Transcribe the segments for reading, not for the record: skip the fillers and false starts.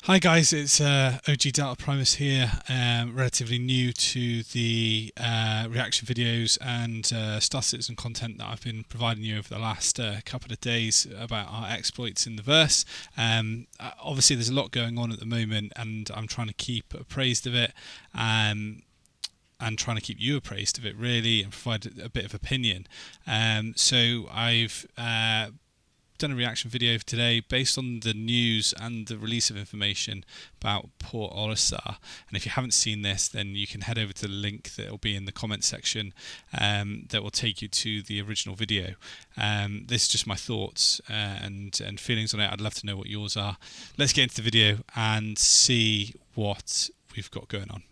Hi guys, it's OG Delta Primus here, relatively new to the reaction videos and Star Citizen content that I've been providing you over the last couple of days about our exploits in the verse. Obviously there's a lot going on at the moment and I'm trying to keep appraised of it and trying to keep you appraised of it really and provide a bit of opinion. So I've done a reaction video today based on the news and the release of information about Port Olisar. And if you haven't seen this, then you can head over to the link that will be in the comments section that will take you to the original video. This is just my thoughts and feelings on it. I'd love to know what yours are. Let's get into the video and see what we've got going on.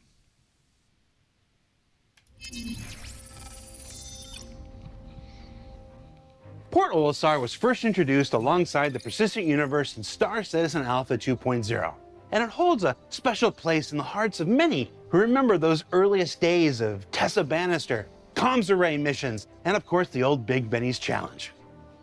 Port Olisar was first introduced alongside the Persistent Universe in Star Citizen Alpha 2.0, and it holds a special place in the hearts of many who remember those earliest days of Tessa Bannister, comms array missions, and of course the old Big Benny's challenge.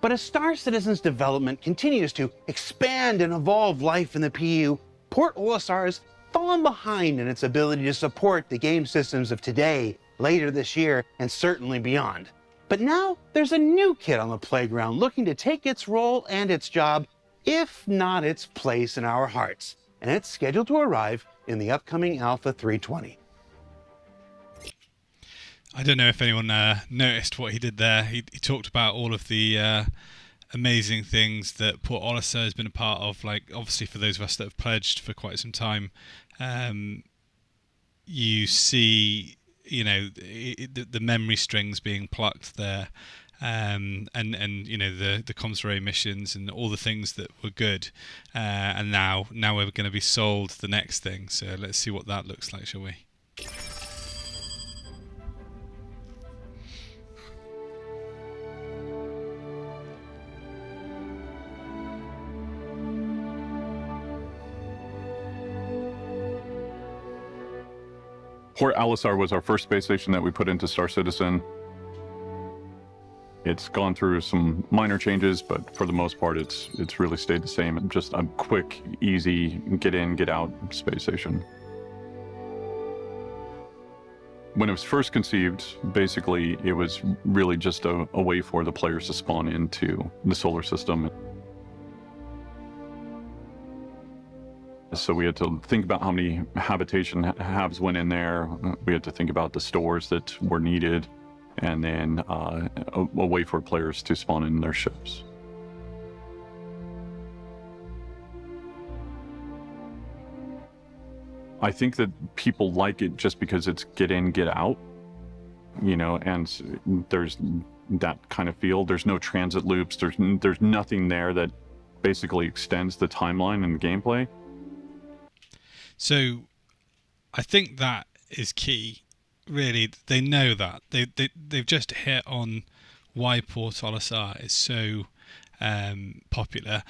But as Star Citizen's development continues to expand and evolve life in the PU, Port Olisar has fallen behind in its ability to support the game systems of today, later this year, and certainly beyond. But now there's a new kid on the playground looking to take its role and its job, if not its place in our hearts. And it's scheduled to arrive in the upcoming Alpha 320. I don't know if anyone noticed what he did there. He talked about all of the amazing things that Port Olisar has been a part of. Like, obviously, for those of us that have pledged for quite some time, you see, you know, the memory strings being plucked there, and you know the comms array missions and all the things that were good, and now we're going to be sold the next thing. So let's see what that looks like, shall we? Port Olisar was our first space station that we put into Star Citizen. It's gone through some minor changes, but for the most part, it's really stayed the same. Just a quick, easy, get in, get out space station. When it was first conceived, basically, it was really just a way for the players to spawn into the solar system. So we had to think about how many habitation halves went in there. We had to think about the stores that were needed, and then a way for players to spawn in their ships. I think that people like it just because it's get in, get out, you know, and there's that kind of feel. There's no transit loops. There's nothing there that basically extends the timeline and the gameplay. So I think that is key. Really, they know that. They've just hit on why Port Olisar is so popular.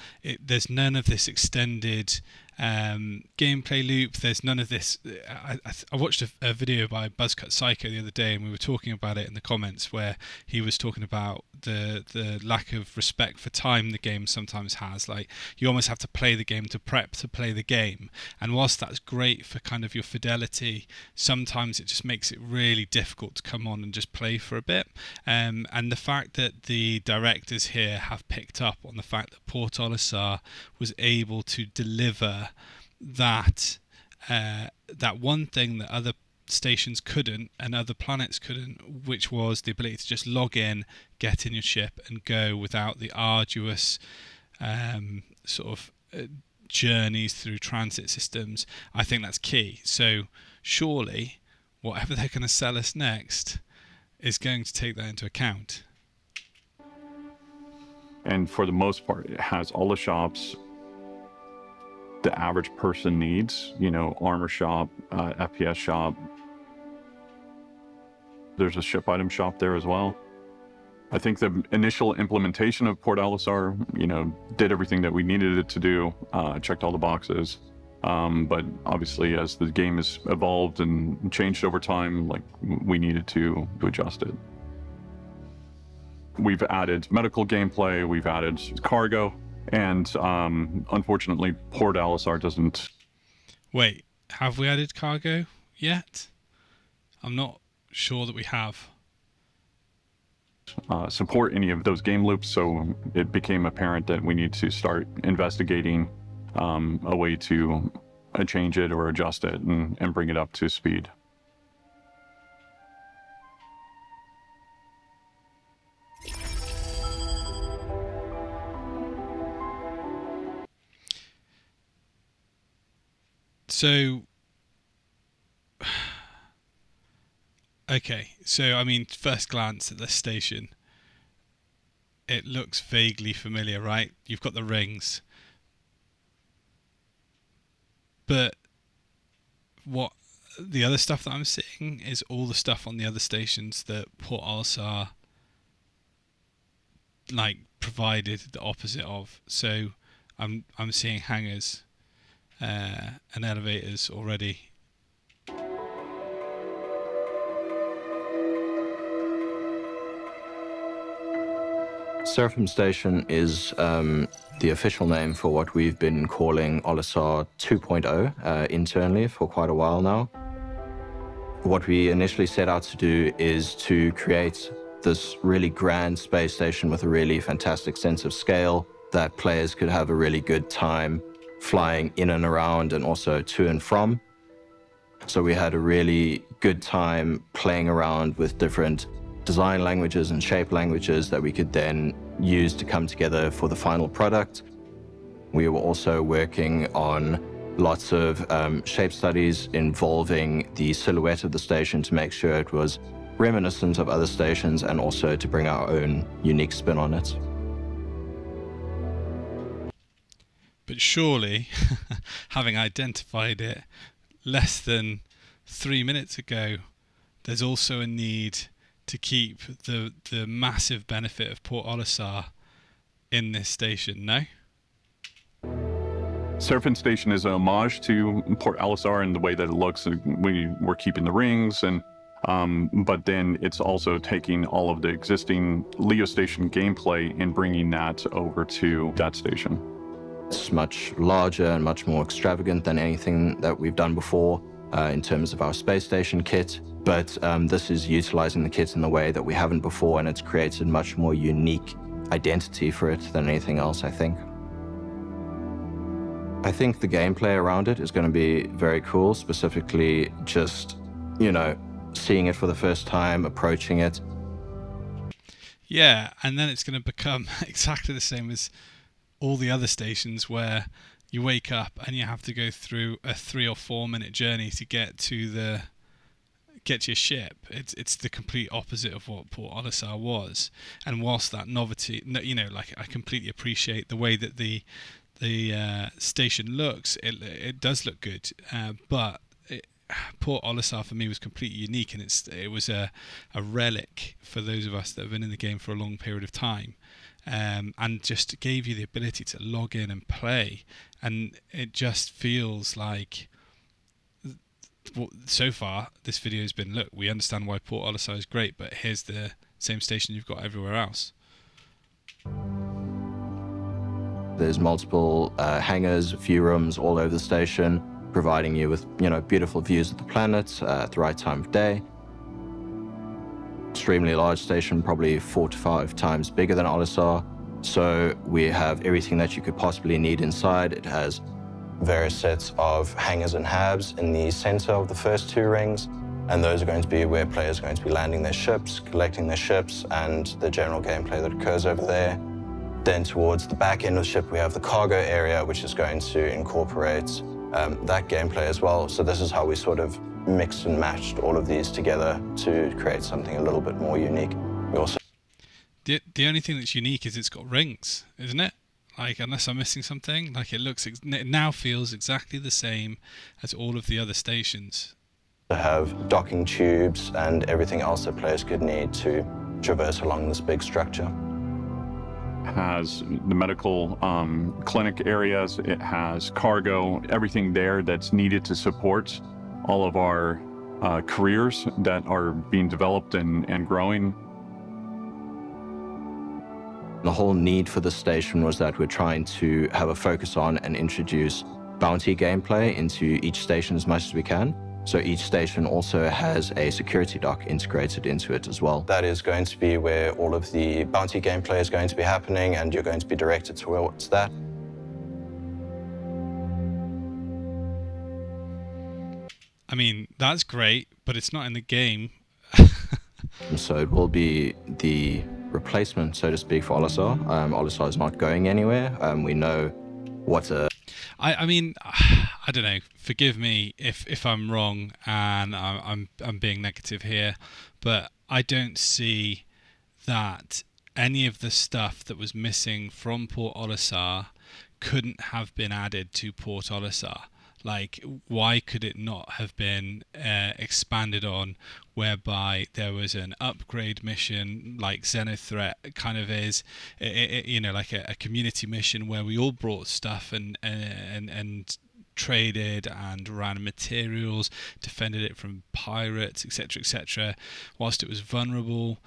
There's none of this extended gameplay loop. There's none of this. I watched a video by Buzzcut Psycho the other day, and we were talking about it in the comments, where he was talking about the lack of respect for time the game sometimes has. Like, you almost have to play the game to prep to play the game, and whilst that's great for kind of your fidelity, sometimes it just makes it really difficult to come on and just play for a bit. And the fact that the directors here have picked up on the fact that Port Olisar was able to deliver that one thing that other stations couldn't and other planets couldn't, which was the ability to just log in, get in your ship and go without the arduous journeys through transit systems. I think that's key. So surely whatever they're going to sell us next is going to take that into account. And for the most part, it has all the shops the average person needs, you know, armor shop, FPS shop. There's a ship item shop there as well. I think the initial implementation of Port Olisar, you know, did everything that we needed it to do, checked all the boxes. But obviously, as the game has evolved and changed over time, like, we needed to adjust it. We've added medical gameplay, we've added cargo, and unfortunately, Port Olisar doesn't Wait, have we added cargo yet? I'm not sure that we have. Support any of those game loops, so it became apparent that we need to start investigating a way to change it or adjust it and bring it up to speed. So, okay, so I mean, first glance at this station, it looks vaguely familiar, right? You've got the rings. But what the other stuff that I'm seeing is all the stuff on the other stations that Port Olisar like provided the opposite of. So I'm seeing hangars and elevators already. Seraphim Station is the official name for what we've been calling Olisar 2.0 internally for quite a while now. What we initially set out to do is to create this really grand space station with a really fantastic sense of scale that players could have a really good time flying in and around and also to and from. So we had a really good time playing around with different design languages and shape languages that we could then use to come together for the final product. We were also working on lots of shape studies involving the silhouette of the station to make sure it was reminiscent of other stations and also to bring our own unique spin on it. But surely, having identified it less than 3 minutes ago, there's also a need to keep the massive benefit of Port Olisar in this station, no? Seraphim Station is an homage to Port Olisar in the way that it looks. We're keeping the rings, and but then it's also taking all of the existing Leo Station gameplay and bringing that over to that station. It's much larger and much more extravagant than anything that we've done before in terms of our space station kit. But this is utilizing the kit in the way that we haven't before, and it's created much more unique identity for it than anything else, I think. I think the gameplay around it is going to be very cool, specifically just, seeing it for the first time, approaching it. Yeah, and then it's going to become exactly the same as all the other stations where you wake up and you have to go through a 3 or 4 minute journey to get to your ship. It's the complete opposite of what Port Olisar was. And whilst that novelty, I completely appreciate the way that the station looks. It does look good, but Port Olisar for me was completely unique, and it was a relic for those of us that have been in the game for a long period of time. And just gave you the ability to log in and play, and it just feels like so far this video has been, look, we understand why Port Olisar is great, but here's the same station you've got everywhere else. There's multiple hangars, view rooms all over the station, providing you with beautiful views of the planet at the right time of day. Extremely large station, probably 4 to 5 times bigger than Olisar. So we have everything that you could possibly need inside. It has various sets of hangars and habs in the center of the first 2 rings, and those are going to be where players are going to be landing their ships, collecting their ships, and the general gameplay that occurs over there. Then towards the back end of the ship, we have the cargo area, which is going to incorporate that gameplay as well. So this is how we sort of mixed and matched all of these together to create something a little bit more unique. We also the only thing that's unique is it's got rings, isn't it? Like, unless I'm missing something, like it now feels exactly the same as all of the other stations. To have docking tubes and everything else that players could need to traverse along this big structure. Has the medical clinic areas, it has cargo, everything there that's needed to support all of our careers that are being developed and growing. The whole need for the station was that we're trying to have a focus on and introduce bounty gameplay into each station as much as we can. So each station also has a security dock integrated into it as well. That is going to be where all of the bounty gameplay is going to be happening, and you're going to be directed towards that. I mean, that's great, but it's not in the game. So it will be the replacement, so to speak, for Olisar. Olisar is not going anywhere. We know what a... I mean, I don't know. Forgive me if I'm wrong and I'm being negative here, but I don't see that any of the stuff that was missing from Port Olisar couldn't have been added to Port Olisar. Like, why could it not have been expanded on, whereby there was an upgrade mission like Xenothreat kind of is, you know, like a community mission where we all brought stuff and traded and ran materials, defended it from pirates, etc., etc., whilst it was vulnerable.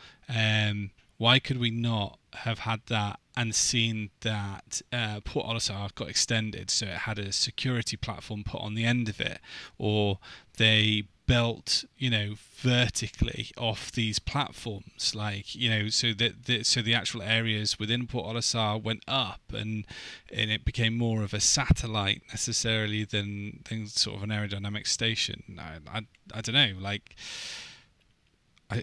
Why could we not have had that and seen that Port Olisar got extended so it had a security platform put on the end of it, or they built, you know, vertically off these platforms, like, you know, so that the actual areas within Port Olisar went up and it became more of a satellite necessarily than sort of an aerodynamic station. I don't know, like.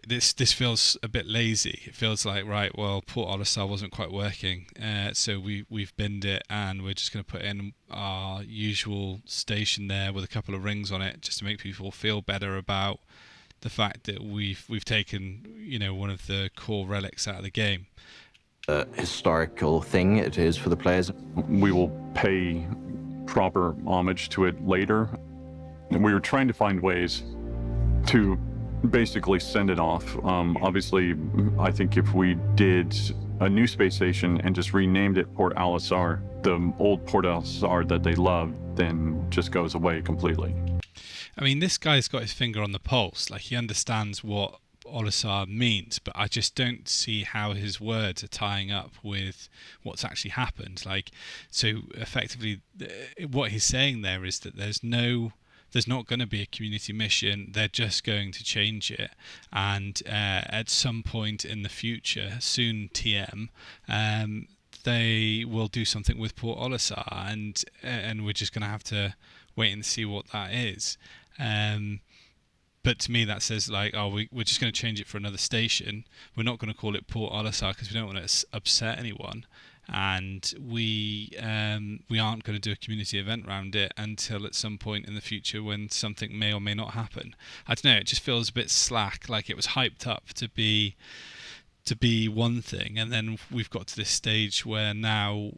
This feels a bit lazy. It feels like, right, well, Port Olisar wasn't quite working, so we've binned it and we're just going to put in our usual station there with a couple of rings on it, just to make people feel better about the fact that we've taken, you know, one of the core relics out of the game. Historical thing it is for the players. We will pay proper homage to it later. And we were trying to find ways to basically send it off. Obviously, I think if we did a new space station and just renamed it Port Olisar, the old Port Olisar that they loved then just goes away completely. I mean, this guy's got his finger on the pulse. Like, he understands what Olisar means, but I just don't see how his words are tying up with what's actually happened. Like, so effectively, what he's saying there is that there's not going to be a community mission. They're just going to change it, and at some point in the future, soon TM, they will do something with Port Olisar, and we're just going to have to wait and see what that is. But to me, that says, like, oh, we're just going to change it for another station. We're not going to call it Port Olisar because we don't want to upset anyone. And we aren't going to do a community event around it until at some point in the future when something may or may not happen. I don't know, it just feels a bit slack, like it was hyped up to be one thing, and then we've got to this stage where now,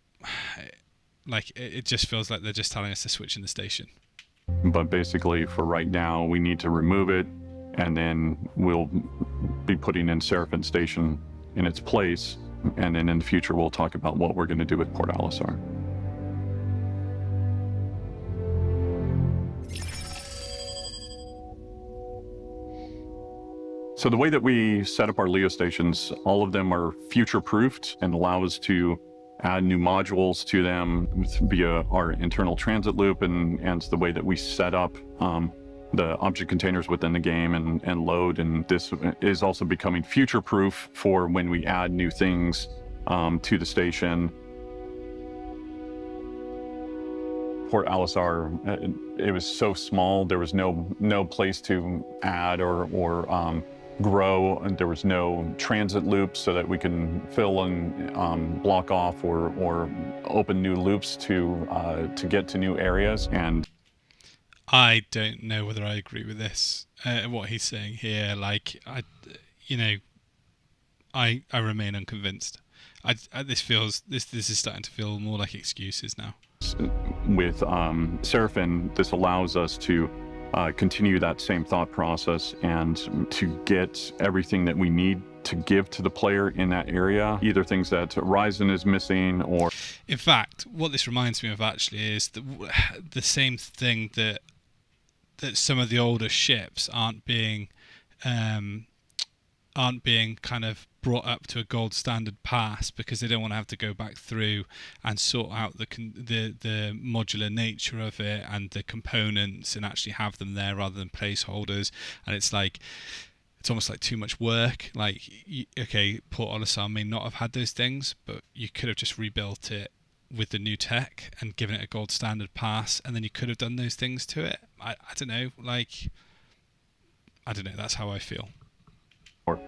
like, it just feels like they're just telling us to switch in the station. But basically, for right now, we need to remove it, and then we'll be putting in Seraphim Station in its place. And then in the future, we'll talk about what we're going to do with Port Olisar. So the way that we set up our LEO stations, all of them are future-proofed and allow us to add new modules to them via our internal transit loop, and the way that we set up the object containers within the game and load. And this is also becoming future-proof for when we add new things to the station. Port Olisar, it was so small, there was no place to add or grow, and there was no transit loops so that we can fill and block off or open new loops to get to new areas. And I don't know whether I agree with this, what he's saying here. Like, I remain unconvinced. This is starting to feel more like excuses now. With Seraphim, this allows us to continue that same thought process and to get everything that we need to give to the player in that area, either things that Horizon is missing or... In fact, what this reminds me of actually is the same thing that some of the older ships aren't being kind of brought up to a gold standard pass because they don't want to have to go back through and sort out the modular nature of it and the components and actually have them there rather than placeholders. And it's like, it's almost like too much work. Like, okay, Port Olisar may not have had those things, but you could have just rebuilt it with the new tech and given it a gold standard pass, and then you could have done those things to it. I don't know, like, I don't know, that's how I feel. Or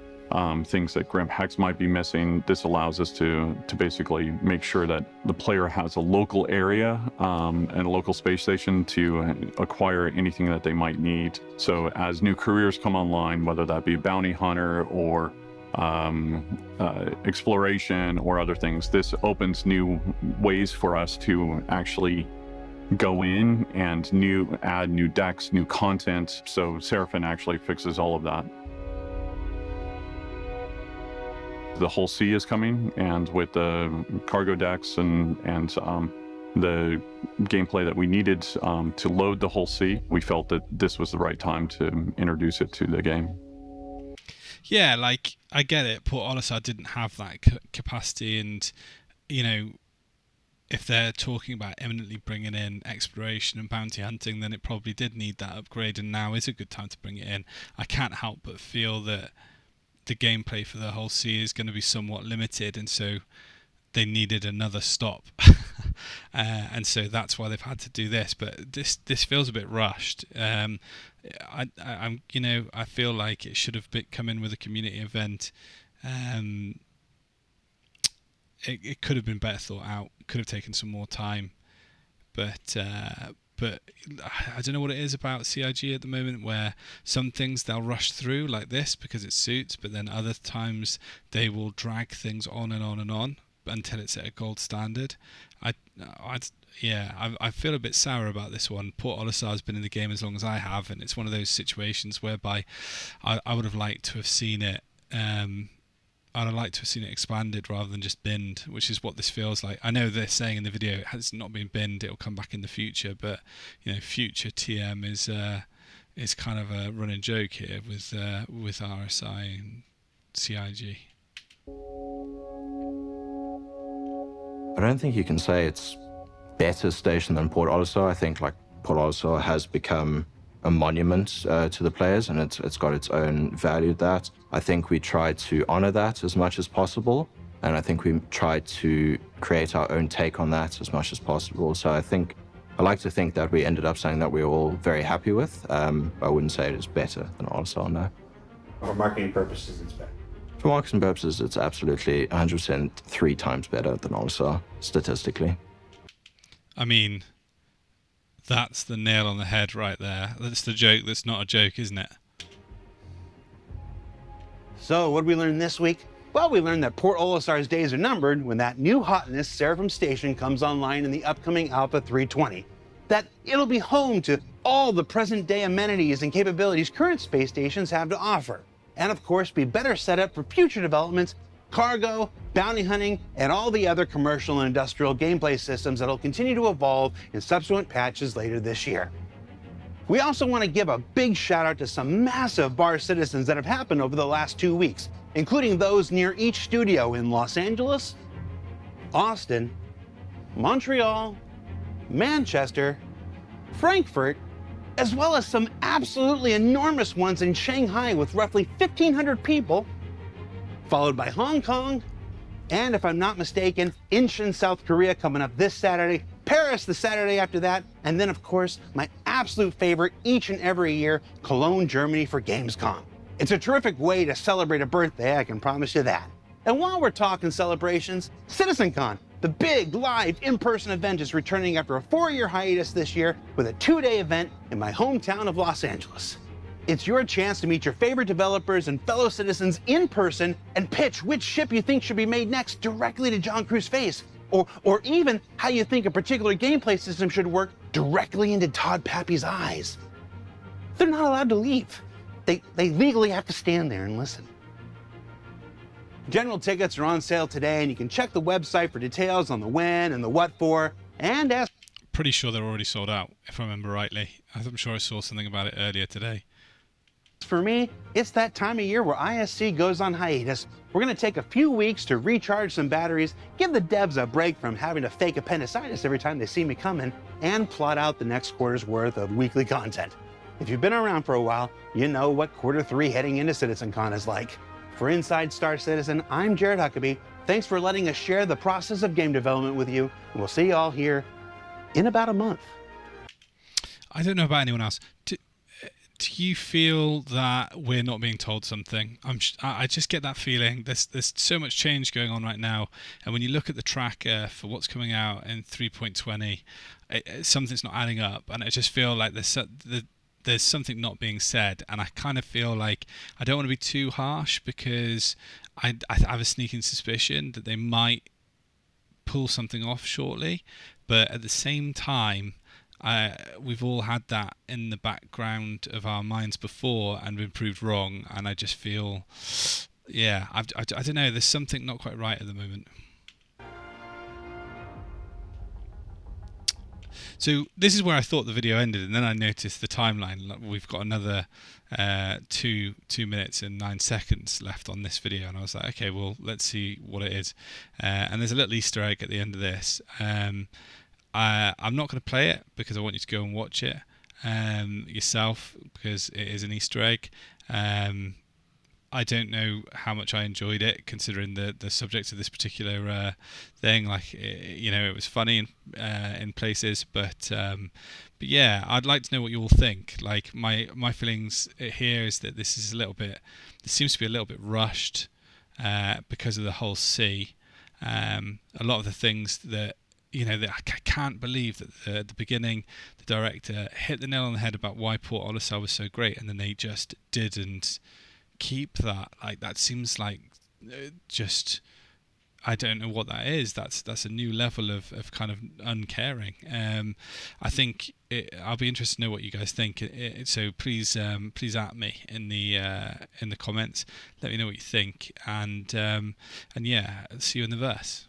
things that Grimp Hex might be missing. This allows us to basically make sure that the player has a local area and a local space station to acquire anything that they might need. So as new careers come online, whether that be bounty hunter or exploration or other things, this opens new ways for us to actually go in and add new decks, new content. So Seraphim actually fixes all of that. The whole sea is coming, and with the cargo decks and the gameplay that we needed to load the whole sea, we felt that this was the right time to introduce it to the game. Yeah, like, I get it. Port Olisar didn't have that capacity, and, you know, if they're talking about eminently bringing in exploration and bounty hunting, then it probably did need that upgrade, and now is a good time to bring it in. I can't help but feel that the gameplay for the whole sea is going to be somewhat limited, and so they needed another stop. And so that's why they've had to do this. But this feels a bit rushed. I'm you know, I feel like it should have come in with a community event. It could have been better thought out. It could have taken some more time. But I don't know what it is about CIG at the moment, where some things they'll rush through like this because it suits, but then other times they will drag things on and on and on until it's at a gold standard. I feel a bit sour about this one. Port Olisar has been in the game as long as I have, and it's one of those situations whereby I would have liked to have seen it. I'd have liked to have seen it expanded rather than just binned, which is what this feels like. I know they're saying in the video it has not been binned; it'll come back in the future. But you know, future TM is kind of a running joke here with RSI and CIG. I don't think you can say it's better station than Port Olisar. I think like Port Olisar has become a monument to the players, and it's got its own value. That I think we tried to honor that as much as possible, and I think we tried to create our own take on that as much as possible. So I like to think that we ended up saying that we were all very happy with. I wouldn't say it is better than Olisar, no. For marketing purposes, it's better. For marketing purposes, it's absolutely 100% 3 times better than Olisar, statistically. I mean, that's the nail on the head right there. That's the joke that's not a joke, isn't it? So, what did we learn this week? Well, we learned that Port Olisar's days are numbered when that new hotness, Seraphim Station, comes online in the upcoming Alpha 320. That it'll be home to all the present-day amenities and capabilities current space stations have to offer. And of course, be better set up for future developments, cargo, bounty hunting, and all the other commercial and industrial gameplay systems that'll continue to evolve in subsequent patches later this year. We also want to give a big shout out to some massive bar citizens that have happened over the last 2 weeks, including those near each studio in Los Angeles, Austin, Montreal, Manchester, Frankfurt, as well as some absolutely enormous ones in Shanghai with roughly 1,500 people, followed by Hong Kong, and if I'm not mistaken, Incheon, South Korea coming up this Saturday, Paris the Saturday after that, and then of course, my absolute favorite each and every year, Cologne, Germany for Gamescom. It's a terrific way to celebrate a birthday, I can promise you that. And while we're talking celebrations, CitizenCon, the big live in-person event, is returning after a 4-year hiatus this year with a 2-day event in my hometown of Los Angeles. It's your chance to meet your favorite developers and fellow citizens in person and pitch which ship you think should be made next directly to John Cruz's face, or even how you think a particular gameplay system should work directly into Todd Pappy's eyes. They're not allowed to leave. They legally have to stand there and listen. General tickets are on sale today, and you can check the website for details on the when and the what for, and as... Pretty sure they're already sold out, if I remember rightly. I'm sure I saw something about it earlier today. For me, it's that time of year where ISC goes on hiatus. We're going to take a few weeks to recharge some batteries, give the devs a break from having to fake appendicitis every time they see me coming, and plot out the next quarter's worth of weekly content. If you've been around for a while, you know what Q3 heading into CitizenCon is like. For Inside Star Citizen, I'm Jared Huckabee. Thanks for letting us share the process of game development with you, and we'll see you all here in about a month. I don't know about anyone else. Do you feel that we're not being told something? I just get that feeling. There's so much change going on right now, and when you look at the tracker for what's coming out in 3.20, something's not adding up, and I just feel like there's something not being said, and I kind of feel like I don't want to be too harsh because I have a sneaking suspicion that they might pull something off shortly, but at the same time, we've all had that in the background of our minds before and been proved wrong, and I just feel, yeah, I don't know, there's something not quite right at the moment. So this is where I thought the video ended, and then I noticed the timeline. We've got another 2 minutes and 9 seconds left on this video, and I was like, okay, well, let's see what it is. And there's a little Easter egg at the end of this. I'm not going to play it because I want you to go and watch it yourself, because it is an Easter egg. I don't know how much I enjoyed it, considering the subject of this particular thing. Like, it was funny in places, but yeah, I'd like to know what you all think. Like, my feelings here is that this seems to be a little bit rushed because of the whole sea. A lot of the things that that I can't believe that at the beginning the director hit the nail on the head about why Port Olisar was so great, and then they just didn't keep that. Like, that seems like just, I don't know what that is. That's a new level of kind of uncaring. I think I'll be interested to know what you guys think. So please at me in the comments. Let me know what you think, and yeah, see you in the verse.